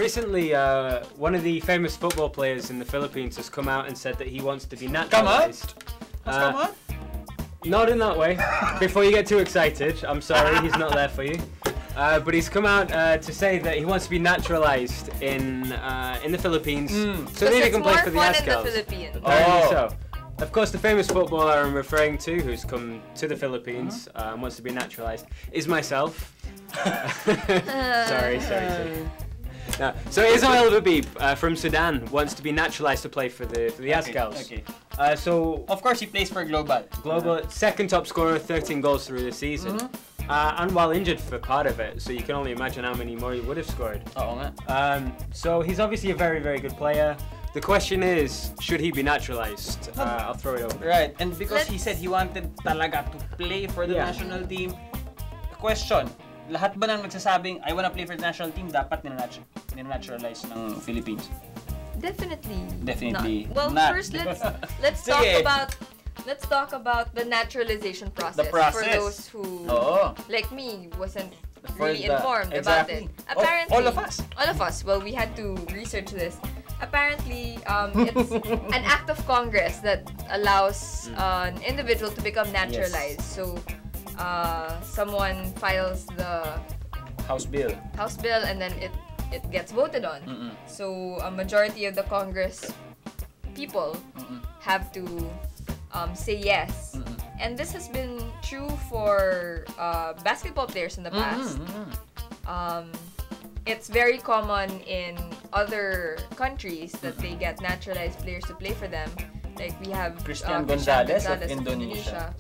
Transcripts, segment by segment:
recently, one of the famous football players in the Philippines has come out and said that he wants to be naturalized. Come on? Not in that way. Before you get too excited, I'm sorry, he's not there for you. But he's come out to say that he wants to be naturalized in the Philippines, so that he can play for the Azkals. Apparently so. Of course, the famous footballer I'm referring to, who's come to the Philippines and wants to be naturalized, is myself. sorry. No. So Ismail Habib from Sudan wants to be naturalized to play for the Azkals. Okay. So of course he plays for Global. Second top scorer, 13 goals through the season. And while injured for part of it, so you can only imagine how many more he would have scored. So he's obviously a very, very good player. The question is, should he be naturalized? I'll throw it over. Right, and because he said he wanted talaga to play for the national team. Question, lahat ba nang nagsasabing, I wanna play for the national team, dapat nina-naturalize ng Philippines? Definitely. Not. Well, first let's talk about the naturalization process. For those who, like me, wasn't really informed about it. Apparently, all of us. Well, we had to research this. Apparently, it's an act of Congress that allows an individual to become naturalized. So, someone files the House bill, and then it gets voted on. So, a majority of the Congress people have to say yes. And this has been true for basketball players in the past. It's very common in other countries that they get naturalized players to play for them. Like we have Christian Gonzalez of Indonesia.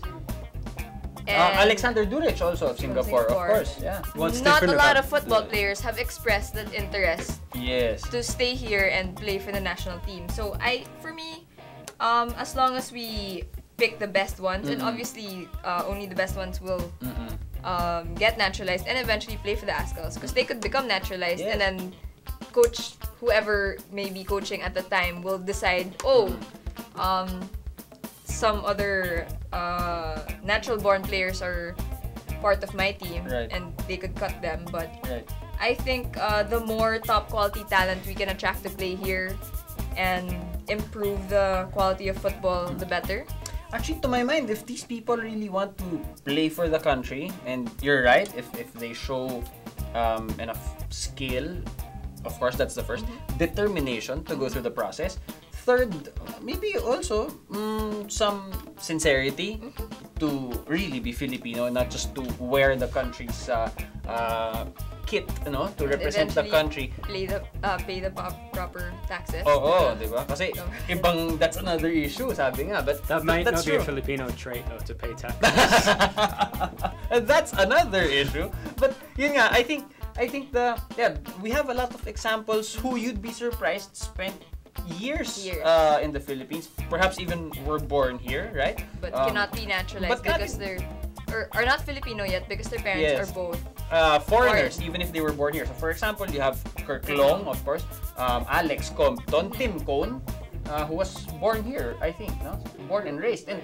And Alexander Duric also of Singapore, of course. Yeah. Not a lot of football players have expressed that interest to stay here and play for the national team. So for me, as long as we pick the best ones, and obviously only the best ones will get naturalized and eventually play for the Azkals, because they could become naturalized and then whoever may be coaching at the time will decide, some other natural born players are part of my team and they could cut them. But I think the more top quality talent we can attract to play here and improve the quality of football, the better. Actually, to my mind, if these people really want to play for the country, and you're right, if they show enough skill, of course, that's the first. Determination to go through the process. Third, maybe also some sincerity to really be Filipino, not just to wear the country's kit, to represent the country. Pay the proper taxes. Diba? Kasi that's another issue, sabi nga. But that might not be a Filipino trait, though, to pay taxes. That's another issue. But yun nga, I think we have a lot of examples who you'd be surprised spent years in the Philippines, perhaps even were born here, right? But cannot be naturalized because they're are not Filipino yet because their parents are both foreigners, even if they were born here. So for example, you have Kirk Long, of course, Alex Compton, Tim Cone, who was born here, I think, no? Born and raised. And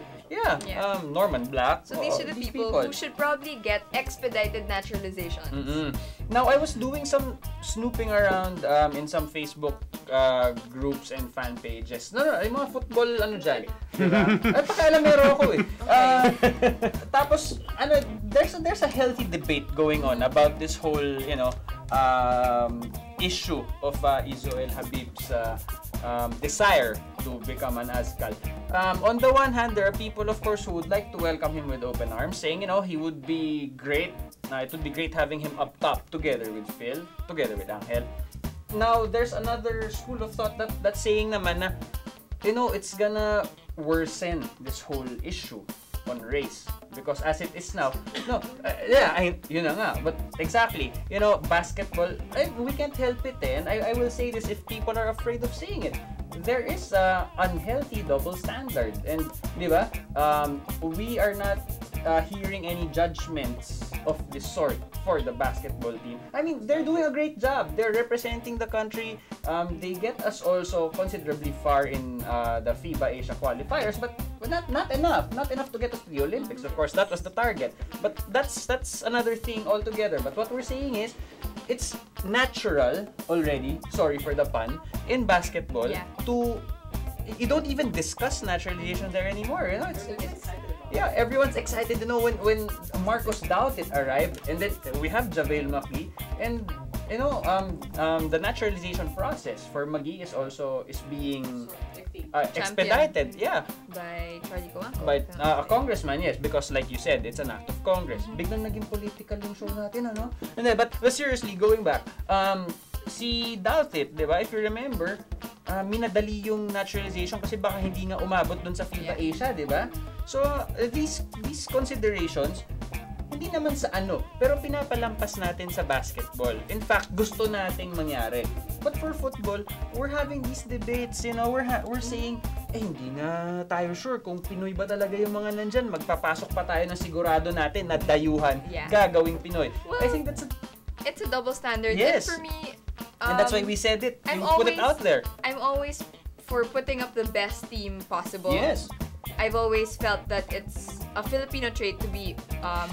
Norman Black. So these are the people who should probably get expedited naturalization. Now, I was doing some snooping around in some Facebook groups and fan pages. Yung mga football, dyan. Diba? Ay, pakialamero ako eh. Tapos, there's a healthy debate going on about this whole, issue of Ismail Habib's desire to become an Azkal. On the one hand, there are people, of course, who would like to welcome him with open arms, saying, he would be great. It would be great having him up top together with Phil, together with Angel. Now, there's another school of thought that's saying naman na, it's gonna worsen this whole issue on race. Because as it is now, yun na nga. But exactly, basketball, we can't help it eh. And I will say this if people are afraid of saying it. There is a unhealthy double standard. And, di ba, we are not hearing any judgments of this sort for the basketball team. I mean, they're doing a great job. They're representing the country. They get us also considerably far in the FIBA Asia qualifiers, but not enough. Not enough to get us to the Olympics. Of course, that was the target. But that's another thing altogether. But what we're saying is, it's natural already, sorry for the pun, in basketball to, you don't even discuss naturalization there anymore. You know, yeah, everyone's excited to know when Marcos Doutet arrived, and then we have JaVale McGee, and you know, the naturalization process for McGee is being expedited, by Charlie Coa. By a congressman, yes, because like you said, it's an act of Congress. Biglang naging political yung show natin, ano? But seriously, going back, si Doutet, di ba, if you remember, minadali yung naturalization kasi baka hindi nga umabot dun sa FIBA Asia, di ba? So, these considerations, hindi naman sa ano, pero pinapalampas natin sa basketball. In fact, gusto nating mangyari. But for football, we're having these debates, you know, we're saying, hindi na tayo sure kung Pinoy ba talaga yung mga nandyan. Magpapasok pa tayo ng sigurado natin na dayuhan, gagawing Pinoy. Well, I think it's a double standard. Yes. And for me, and that's why we said it. You put it out there. I'm always for putting up the best team possible. Yes. I've always felt that it's a Filipino trait to be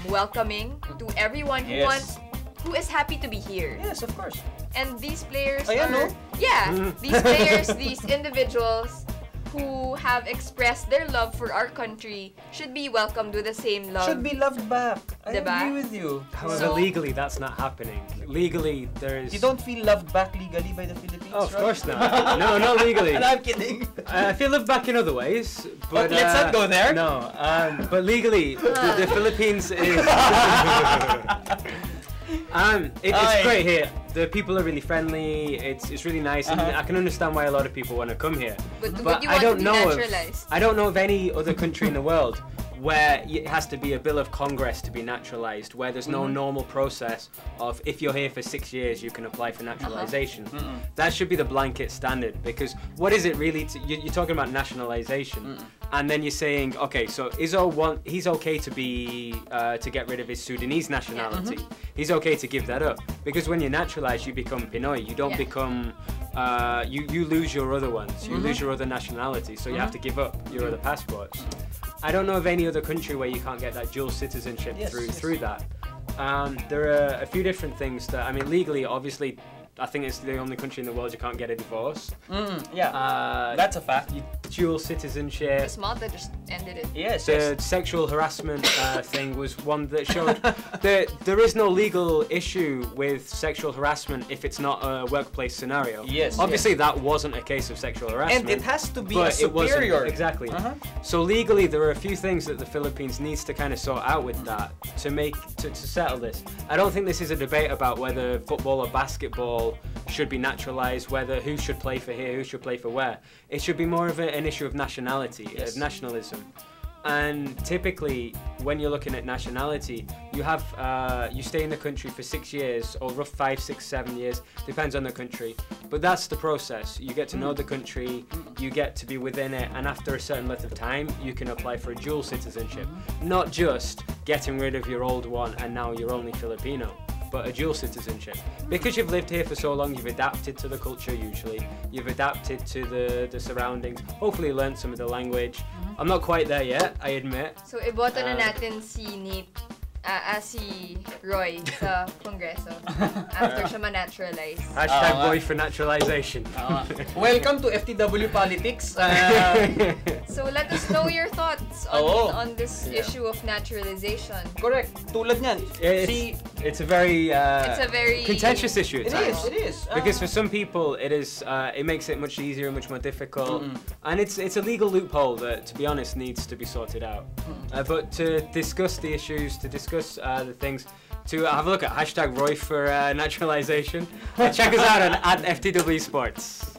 welcoming to everyone who is happy to be here. Yes, of course. And these players these players, these individuals who have expressed their love for our country should be welcomed with the same love. Should be loved back. I agree with you. However, legally, that's not happening. Legally, there's... You don't feel loved back legally by the Philippines, of course not. No, not legally. And I'm kidding. I feel loved back in other ways. But let's not go there. No, but legally, the Philippines is... it's great here. The people are really friendly. It's really nice, and I can understand why a lot of people want to come here. But you want to be naturalized. I don't know of any other country in the world where it has to be a bill of Congress to be naturalized, where there's no normal process of if you're here for 6 years you can apply for naturalization. That should be the blanket standard, because what is it really? You're talking about nationalization, and then you're saying, okay, so Izzo he's okay to be to get rid of his Sudanese nationality. He's okay to give that up, because when you're naturalized, you become Pinoy. You don't become. You lose your other ones. You lose your other nationality, so you have to give up your other passports. I don't know of any other country where you can't get that dual citizenship through that. There are a few different things that, I mean, legally, obviously, I think it's the only country in the world you can't get a divorce. That's a fact. Dual citizenship. Because Malta just ended it. Yes. The sexual harassment thing was one that showed that there is no legal issue with sexual harassment if it's not a workplace scenario. Yes. Obviously, that wasn't a case of sexual harassment. And it has to be a superior. Exactly. So legally, there are a few things that the Philippines needs to kind of sort out with that to settle this. I don't think this is a debate about whether football or basketball should be naturalized, whether who should play for here, who should play for where. It should be more of an issue of nationality, of nationalism. And typically, when you're looking at nationality, you have you stay in the country for 6 years, or rough 5, 6, 7 years, depends on the country. But that's the process. You get to know the country, you get to be within it, and after a certain length of time, you can apply for a dual citizenship. Not just getting rid of your old one and now you're only Filipino, but a dual citizenship. Because you've lived here for so long, you've adapted to the culture usually, you've adapted to the surroundings, hopefully learned some of the language. I'm not quite there yet, I admit. So, iboto na natin si Roy sa Kongreso after siya ma-naturalize. Hashtag boy for naturalization. Welcome to FTW politics. So let us know your thoughts on this issue of naturalization. Correct. Tulad niyan. It's a very contentious issue at times. It is. Because for some people it is it makes it much easier and much more difficult. And it's a legal loophole that, to be honest, needs to be sorted out. But to discuss the issues, to discuss the things, to have a look at hashtag Roy for naturalization. Check us out at FTW Sports.